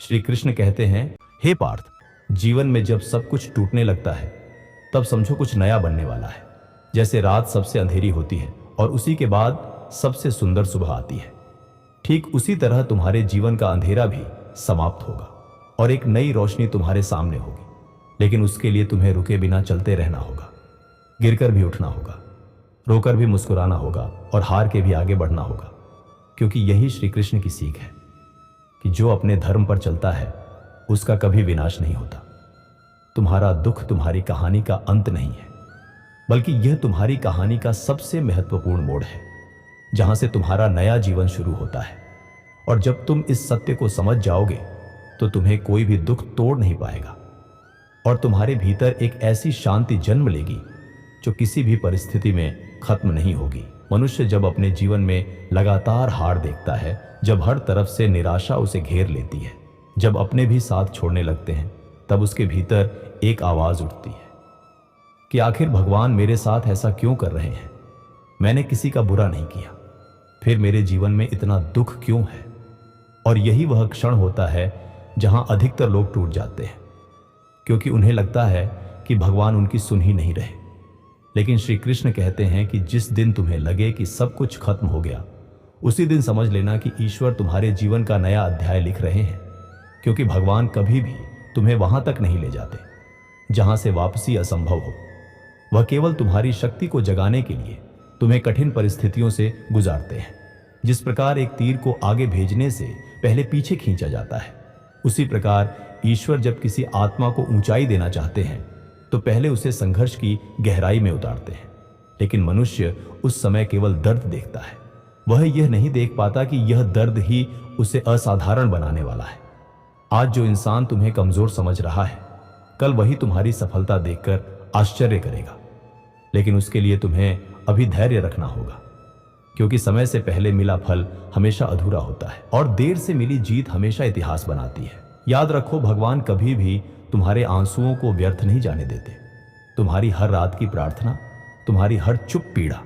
श्री कृष्ण कहते हैं, हे पार्थ, जीवन में जब सब कुछ टूटने लगता है तब समझो कुछ नया बनने वाला है। जैसे रात सबसे अंधेरी होती है और उसी के बाद सबसे सुंदर सुबह आती है, ठीक उसी तरह तुम्हारे जीवन का अंधेरा भी समाप्त होगा और एक नई रोशनी तुम्हारे सामने होगी। लेकिन उसके लिए तुम्हें रुके बिना चलते रहना होगा, गिरकर भी उठना होगा, रोकर भी मुस्कुराना होगा और हार के भी आगे बढ़ना होगा। क्योंकि यही श्री कृष्ण की सीख है कि जो अपने धर्म पर चलता है उसका कभी विनाश नहीं होता। तुम्हारा दुख तुम्हारी कहानी का अंत नहीं है, बल्कि यह तुम्हारी कहानी का सबसे महत्वपूर्ण मोड़ है, जहां से तुम्हारा नया जीवन शुरू होता है। और जब तुम इस सत्य को समझ जाओगे तो तुम्हें कोई भी दुख तोड़ नहीं पाएगा और तुम्हारे भीतर एक ऐसी शांति जन्म लेगी जो किसी भी परिस्थिति में खत्म नहीं होगी। मनुष्य जब अपने जीवन में लगातार हार देखता है, जब हर तरफ से निराशा उसे घेर लेती है, जब अपने भी साथ छोड़ने लगते हैं, तब उसके भीतर एक आवाज उठती है कि आखिर भगवान मेरे साथ ऐसा क्यों कर रहे हैं? मैंने किसी का बुरा नहीं किया, फिर मेरे जीवन में इतना दुख क्यों है? और यही वह क्षण होता है जहां अधिकतर लोग टूट जाते हैं, क्योंकि उन्हें लगता है कि भगवान उनकी सुन ही नहीं रहे। लेकिन श्री कृष्ण कहते हैं कि जिस दिन तुम्हें लगे कि सब कुछ खत्म हो गया, उसी दिन समझ लेना कि ईश्वर तुम्हारे जीवन का नया अध्याय लिख रहे हैं। क्योंकि भगवान कभी भी तुम्हें वहां तक नहीं ले जाते जहां से वापसी असंभव हो। वह केवल तुम्हारी शक्ति को जगाने के लिए तुम्हें कठिन परिस्थितियों से गुजारते हैं। जिस प्रकार एक तीर को आगे भेजने से पहले पीछे खींचा जाता है, उसी प्रकार ईश्वर जब किसी आत्मा को ऊंचाई देना चाहते हैं तो पहले उसे संघर्ष की गहराई में उतारते हैं। लेकिन मनुष्य उस समय केवल दर्द देखता है, वह यह नहीं देख पाता कि यह दर्द ही उसे असाधारण बनाने वाला है। आज जो इंसान तुम्हें कमजोर समझ रहा है, कल वही तुम्हारी सफलता देखकर आश्चर्य करेगा। लेकिन उसके लिए तुम्हें अभी धैर्य रखना होगा, क्योंकि समय से पहले मिला फल हमेशा अधूरा होता है और देर से मिली जीत हमेशा इतिहास बनाती है। याद रखो, भगवान कभी भी तुम्हारे आंसुओं को व्यर्थ नहीं जाने देते। तुम्हारी हर रात की प्रार्थना, तुम्हारी हर चुप पीड़ा,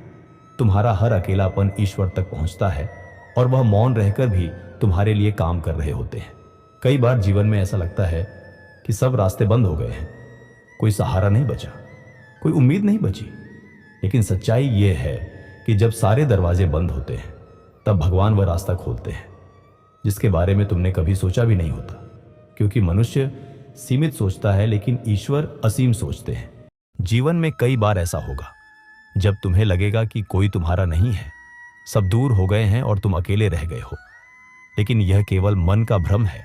तुम्हारा हर अकेलापन ईश्वर तक पहुंचता है और वह मौन रहकर भी तुम्हारे लिए काम कर रहे होते हैं। कई बार जीवन में ऐसा लगता है कि सब रास्ते बंद हो गए हैं, कोई सहारा नहीं बचा, कोई उम्मीद नहीं बची। लेकिन सच्चाई यह है कि जब सारे दरवाजे बंद होते हैं, तब भगवान वह रास्ता खोलते हैं जिसके बारे में तुमने कभी सोचा भी नहीं होता। क्योंकि मनुष्य सीमित सोचता है, लेकिन ईश्वर असीम सोचते हैं। जीवन में कई बार ऐसा होगा जब तुम्हें लगेगा कि कोई तुम्हारा नहीं है, सब दूर हो गए हैं और तुम अकेले रह गए हो। लेकिन यह केवल मन का भ्रम है,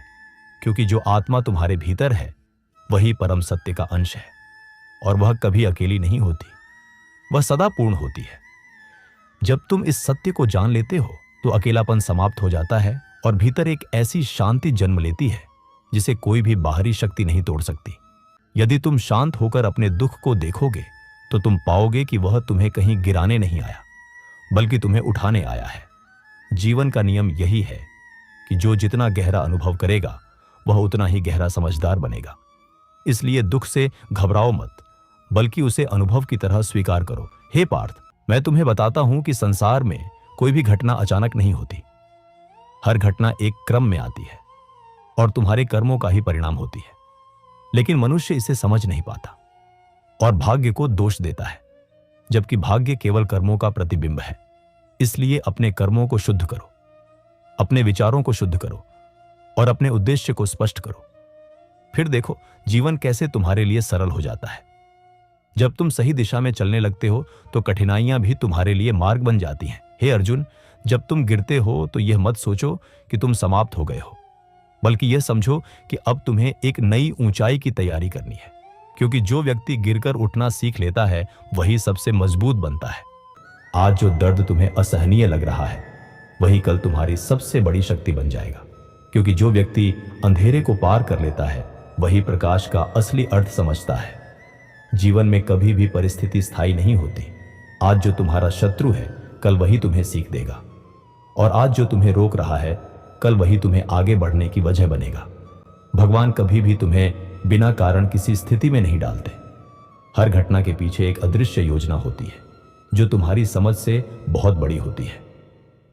क्योंकि जो आत्मा तुम्हारे भीतर है वही परम सत्य का अंश है और वह कभी अकेली नहीं होती, वह सदा पूर्ण होती है। जब तुम इस सत्य को जान लेते हो तो अकेलापन समाप्त हो जाता है और भीतर एक ऐसी शांति जन्म लेती है जिसे कोई भी बाहरी शक्ति नहीं तोड़ सकती। यदि तुम शांत होकर अपने दुख को देखोगे तो तुम पाओगे कि वह तुम्हें कहीं गिराने नहीं आया, बल्कि तुम्हें उठाने आया है। जीवन का नियम यही है कि जो जितना गहरा अनुभव करेगा वह उतना ही गहरा समझदार बनेगा। इसलिए दुख से घबराओ मत, बल्कि उसे अनुभव की तरह स्वीकार करो। हे पार्थ, मैं तुम्हें बताता हूं कि संसार में कोई भी घटना अचानक नहीं होती। हर घटना एक क्रम में आती है और तुम्हारे कर्मों का ही परिणाम होती है। लेकिन मनुष्य इसे समझ नहीं पाता और भाग्य को दोष देता है, जबकि भाग्य केवल कर्मों का प्रतिबिंब है। इसलिए अपने कर्मों को शुद्ध करो, अपने विचारों को शुद्ध करो और अपने उद्देश्य को स्पष्ट करो। फिर देखो जीवन कैसे तुम्हारे लिए सरल हो जाता है। जब तुम सही दिशा में चलने लगते हो तो कठिनाइयां भी तुम्हारे लिए मार्ग बन जाती हैं। हे अर्जुन, जब तुम गिरते हो तो यह मत सोचो कि तुम समाप्त हो गए हो, बल्कि यह समझो कि अब तुम्हें एक नई ऊंचाई की तैयारी करनी है। क्योंकि जो व्यक्ति गिरकर उठना सीख लेता है वही सबसे मजबूत बनता है। आज जो दर्द तुम्हें असहनीय लग रहा है वही कल तुम्हारी सबसे बड़ी शक्ति बन जाएगा। क्योंकि जो व्यक्ति अंधेरे को पार कर लेता है वही प्रकाश का असली अर्थ समझता है। जीवन में कभी भी परिस्थिति स्थायी नहीं होती। आज जो तुम्हारा शत्रु है कल वही तुम्हें सीख देगा, और आज जो तुम्हें रोक रहा है कल वही तुम्हें आगे बढ़ने की वजह बनेगा। भगवान कभी भी तुम्हें बिना कारण किसी स्थिति में नहीं डालते। हर घटना के पीछे एक अदृश्य योजना होती है जो तुम्हारी समझ से बहुत बड़ी होती है।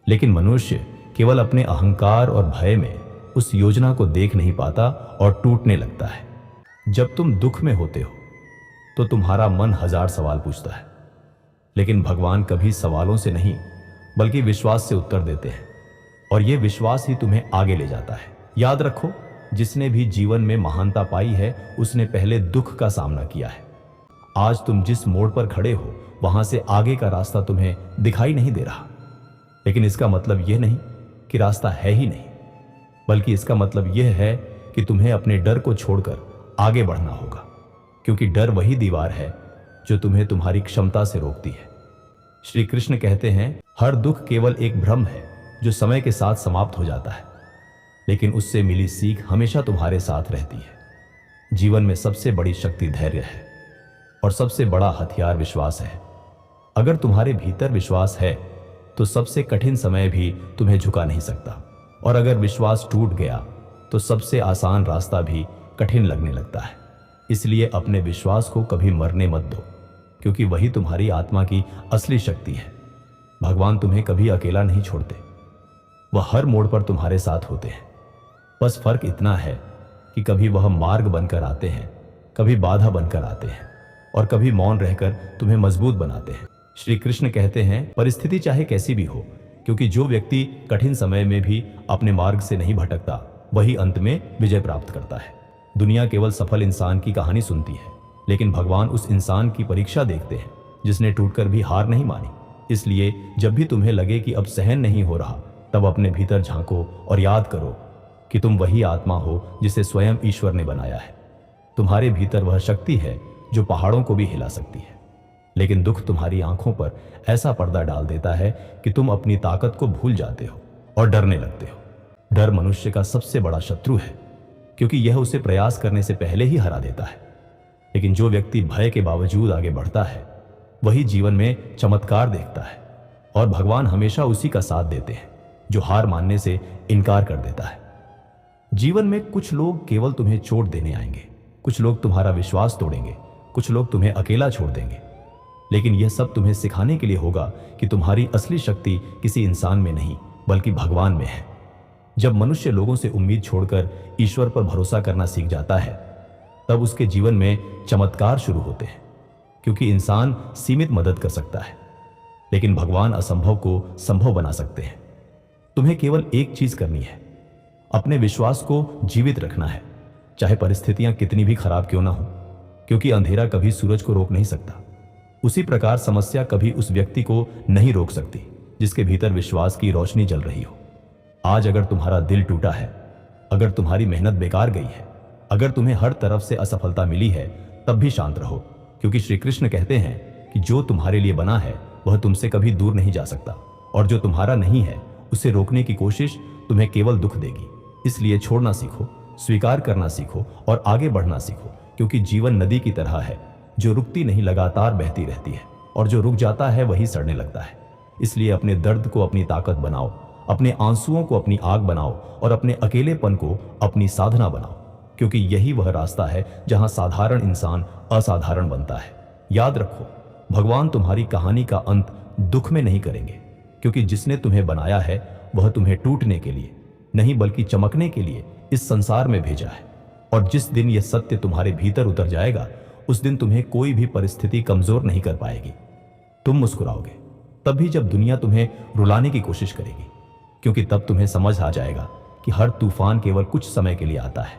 लेकिन मनुष्य केवल अपने अहंकार और भय में उस योजना को देख नहीं पाता और टूटने लगता है। जब तुम दुख में होते हो तो तुम्हारा मन हजार सवाल पूछता है, लेकिन भगवान कभी सवालों से नहीं बल्कि विश्वास से उत्तर देते हैं, और यह विश्वास ही तुम्हें आगे ले जाता है। याद रखो, जिसने भी जीवन में महानता पाई है उसने पहले दुख का सामना किया है। आज तुम जिस मोड़ पर खड़े हो वहां से आगे का रास्ता तुम्हें दिखाई नहीं दे रहा, लेकिन इसका मतलब यह नहीं कि रास्ता है ही नहीं, बल्कि इसका मतलब यह है कि तुम्हें अपने डर को छोड़कर आगे बढ़ना होगा, क्योंकि डर वही दीवार है जो तुम्हें तुम्हारी क्षमता से रोकती है। श्री कृष्ण कहते हैं, हर दुख केवल एक भ्रम है जो समय के साथ समाप्त हो जाता है, लेकिन उससे मिली सीख हमेशा तुम्हारे साथ रहती है। जीवन में सबसे बड़ी शक्ति धैर्य है और सबसे बड़ा हथियार विश्वास है। अगर तुम्हारे भीतर विश्वास है तो सबसे कठिन समय भी तुम्हें झुका नहीं सकता, और अगर विश्वास टूट गया तो सबसे आसान रास्ता भी कठिन लगने लगता है। इसलिए अपने विश्वास को कभी मरने मत दो, क्योंकि वही तुम्हारी आत्मा की असली शक्ति है। भगवान तुम्हें कभी अकेला नहीं छोड़ते, वह हर मोड़ पर तुम्हारे साथ होते हैं। बस फर्क इतना है कि कभी वह मार्ग बनकर आते हैं, कभी बाधा बनकर आते हैं, और कभी मौन रहकर तुम्हें मजबूत बनाते हैं। श्री कृष्ण कहते हैं, परिस्थिति चाहे कैसी भी हो, क्योंकि जो व्यक्ति कठिन समय में भी अपने मार्ग से नहीं भटकता वही अंत में विजय प्राप्त करता है। दुनिया केवल सफल इंसान की कहानी सुनती है, लेकिन भगवान उस इंसान की परीक्षा देखते हैं जिसने टूटकर भी हार नहीं मानी। इसलिए जब भी तुम्हें लगे कि अब सहन नहीं हो रहा, तब अपने भीतर झांको और याद करो कि तुम वही आत्मा हो जिसे स्वयं ईश्वर ने बनाया है। तुम्हारे भीतर वह शक्ति है जो पहाड़ों को भी हिला सकती है, लेकिन दुख तुम्हारी आंखों पर ऐसा पर्दा डाल देता है कि तुम अपनी ताकत को भूल जाते हो और डरने लगते हो। डर मनुष्य का सबसे बड़ा शत्रु है, क्योंकि यह उसे प्रयास करने से पहले ही हरा देता है। लेकिन जो व्यक्ति भय के बावजूद आगे बढ़ता है वही जीवन में चमत्कार देखता है, और भगवान हमेशा उसी का साथ देते हैं जो हार मानने से इनकार कर देता है। जीवन में कुछ लोग केवल तुम्हें चोट देने आएंगे, कुछ लोग तुम्हारा विश्वास तोड़ेंगे, कुछ लोग तुम्हें अकेला छोड़ देंगे, लेकिन यह सब तुम्हें सिखाने के लिए होगा कि तुम्हारी असली शक्ति किसी इंसान में नहीं बल्कि भगवान में है। जब मनुष्य लोगों से उम्मीद छोड़कर ईश्वर पर भरोसा करना सीख जाता है, तब उसके जीवन में चमत्कार शुरू होते हैं, क्योंकि इंसान सीमित मदद कर सकता है, लेकिन भगवान असंभव को संभव बना सकते हैं। तुम्हें केवल एक चीज करनी है, अपने विश्वास को जीवित रखना है, चाहे परिस्थितियां कितनी भी खराब क्यों ना हो, क्योंकि अंधेरा कभी सूरज को रोक नहीं सकता। उसी प्रकार समस्या कभी उस व्यक्ति को नहीं रोक सकती जिसके भीतर विश्वास की रोशनी जल रही हो। आज अगर तुम्हारा दिल टूटा है, अगर तुम्हारी मेहनत बेकार गई है, अगर तुम्हें हर तरफ से असफलता मिली है, तब भी शांत रहो, क्योंकि श्री कृष्ण कहते हैं कि जो तुम्हारे लिए बना है वह तुमसे कभी दूर नहीं जा सकता, और जो तुम्हारा नहीं है उसे रोकने की कोशिश तुम्हें केवल दुख देगी। इसलिए छोड़ना सीखो, स्वीकार करना सीखो और आगे बढ़ना सीखो, क्योंकि जीवन नदी की तरह है जो रुकती नहीं, लगातार बहती रहती है, और जो रुक जाता है वही सड़ने लगता है। इसलिए अपने दर्द को अपनी ताकत बनाओ, अपने आंसुओं को अपनी आग बनाओ और अपने अकेलेपन को अपनी साधना बनाओ, क्योंकि यही वह रास्ता है जहां साधारण इंसान असाधारण बनता है। याद रखो, भगवान तुम्हारी कहानी का अंत दुख में नहीं करेंगे, क्योंकि जिसने तुम्हें बनाया है वह तुम्हें टूटने के लिए नहीं बल्कि चमकने के लिए इस संसार में भेजा है। और जिस दिन यह सत्य तुम्हारे भीतर उतर जाएगा, उस दिन तुम्हें कोई भी परिस्थिति कमजोर नहीं कर पाएगी। तुम मुस्कुराओगे तब भी जब दुनिया तुम्हें रुलाने की कोशिश करेगी, क्योंकि तब तुम्हें समझ आ जाएगा कि हर तूफान केवल कुछ समय के लिए आता है,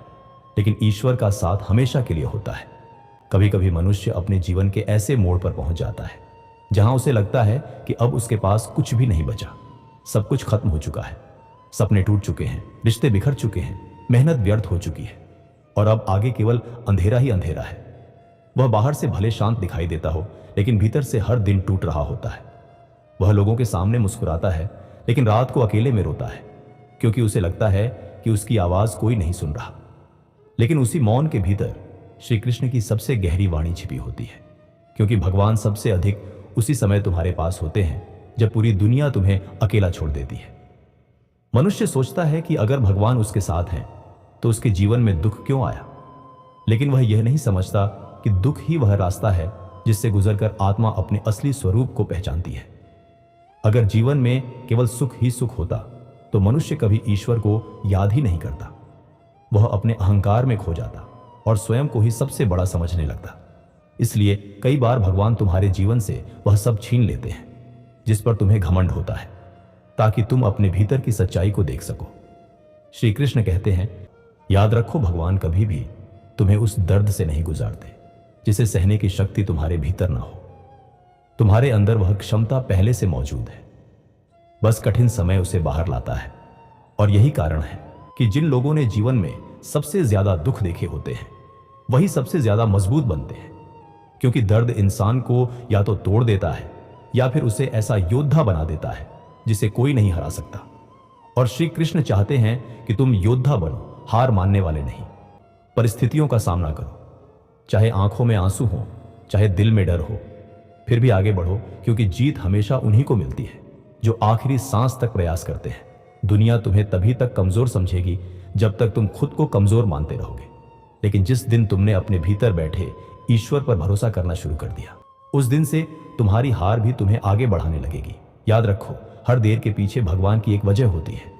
लेकिन ईश्वर का साथ हमेशा के लिए होता है। कभी कभी मनुष्य अपने जीवन के ऐसे मोड़ पर पहुंच जाता है जहां उसे लगता है कि अब उसके पास कुछ भी नहीं बचा, सब कुछ खत्म हो चुका है, सपने टूट चुके हैं, रिश्ते बिखर चुके हैं, मेहनत व्यर्थ हो चुकी है, और अब आगे केवल अंधेरा ही अंधेरा है। वह बाहर से भले शांत दिखाई देता हो, लेकिन भीतर से हर दिन टूट रहा होता है। वह लोगों के सामने मुस्कुराता है, लेकिन रात को अकेले में रोता है, क्योंकि उसे लगता है कि उसकी आवाज कोई नहीं सुन रहा। लेकिन उसी मौन के भीतर श्री कृष्ण की सबसे गहरी वाणी छिपी होती है, क्योंकि भगवान सबसे अधिक उसी समय तुम्हारे पास होते हैं जब पूरी दुनिया तुम्हें अकेला छोड़ देती है। मनुष्य सोचता है कि अगर भगवान उसके साथ हैं तो उसके जीवन में दुख क्यों आया, लेकिन वह यह नहीं समझता कि दुख ही वह रास्ता है जिससे गुजरकर आत्मा अपने असली स्वरूप को पहचानती है। अगर जीवन में केवल सुख ही सुख होता तो मनुष्य कभी ईश्वर को याद ही नहीं करता। वह अपने अहंकार में खो जाता और स्वयं को ही सबसे बड़ा समझने लगता। इसलिए कई बार भगवान तुम्हारे जीवन से वह सब छीन लेते हैं जिस पर तुम्हें घमंड होता है, ताकि तुम अपने भीतर की सच्चाई को देख सको। श्री कृष्ण कहते हैं, याद रखो भगवान कभी भी तुम्हें उस दर्द से नहीं गुजारते जिसे सहने की शक्ति तुम्हारे भीतर ना हो। तुम्हारे अंदर वह क्षमता पहले से मौजूद है, बस कठिन समय उसे बाहर लाता है। और यही कारण है कि जिन लोगों ने जीवन में सबसे ज्यादा दुख देखे होते हैं वही सबसे ज्यादा मजबूत बनते हैं, क्योंकि दर्द इंसान को या तो तोड़ देता है या फिर उसे ऐसा योद्धा बना देता है जिसे कोई नहीं हरा सकता। और श्री कृष्ण चाहते हैं कि तुम योद्धा बनो, हार मानने वाले नहीं। परिस्थितियों का सामना करो, चाहे आंखों में आंसू हो, चाहे दिल में डर हो, फिर भी आगे बढ़ो, क्योंकि जीत हमेशा उन्हीं को मिलती है जो आखिरी सांस तक प्रयास करते हैं। दुनिया तुम्हें तभी तक कमजोर समझेगी जब तक तुम खुद को कमजोर मानते रहोगे, लेकिन जिस दिन तुमने अपने भीतर बैठे ईश्वर पर भरोसा करना शुरू कर दिया, उस दिन से तुम्हारी हार भी तुम्हें आगे बढ़ाने लगेगी। याद रखो, हर देर के पीछे भगवान की एक वजह होती है।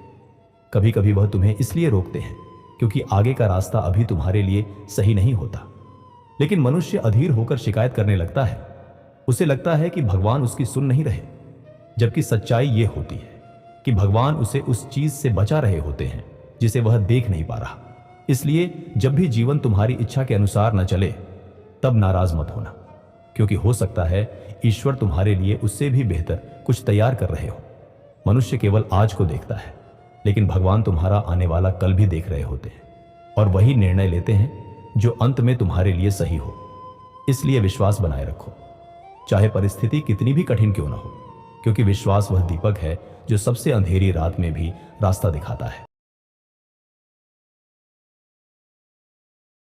कभी कभी वह तुम्हें इसलिए रोकते हैं क्योंकि आगे का रास्ता अभी तुम्हारे लिए सही नहीं होता। लेकिन मनुष्य अधीर होकर शिकायत करने लगता है। उसे लगता है कि भगवान उसकी सुन नहीं रहे, जबकि सच्चाई ये होती है कि भगवान उसे उस चीज से बचा रहे होते हैं जिसे वह देख नहीं पा रहा। इसलिए जब भी जीवन तुम्हारी इच्छा के अनुसार न चले तब नाराज मत होना, क्योंकि हो सकता है ईश्वर तुम्हारे लिए उससे भी बेहतर कुछ तैयार कर रहे हो। मनुष्य केवल आज को देखता है, लेकिन भगवान तुम्हारा आने वाला कल भी देख रहे होते हैं और वही निर्णय लेते हैं जो अंत में तुम्हारे लिए सही हो। इसलिए विश्वास बनाए रखो, चाहे परिस्थिति कितनी भी कठिन क्यों ना हो, क्योंकि विश्वास वह दीपक है जो सबसे अंधेरी रात में भी रास्ता दिखाता है।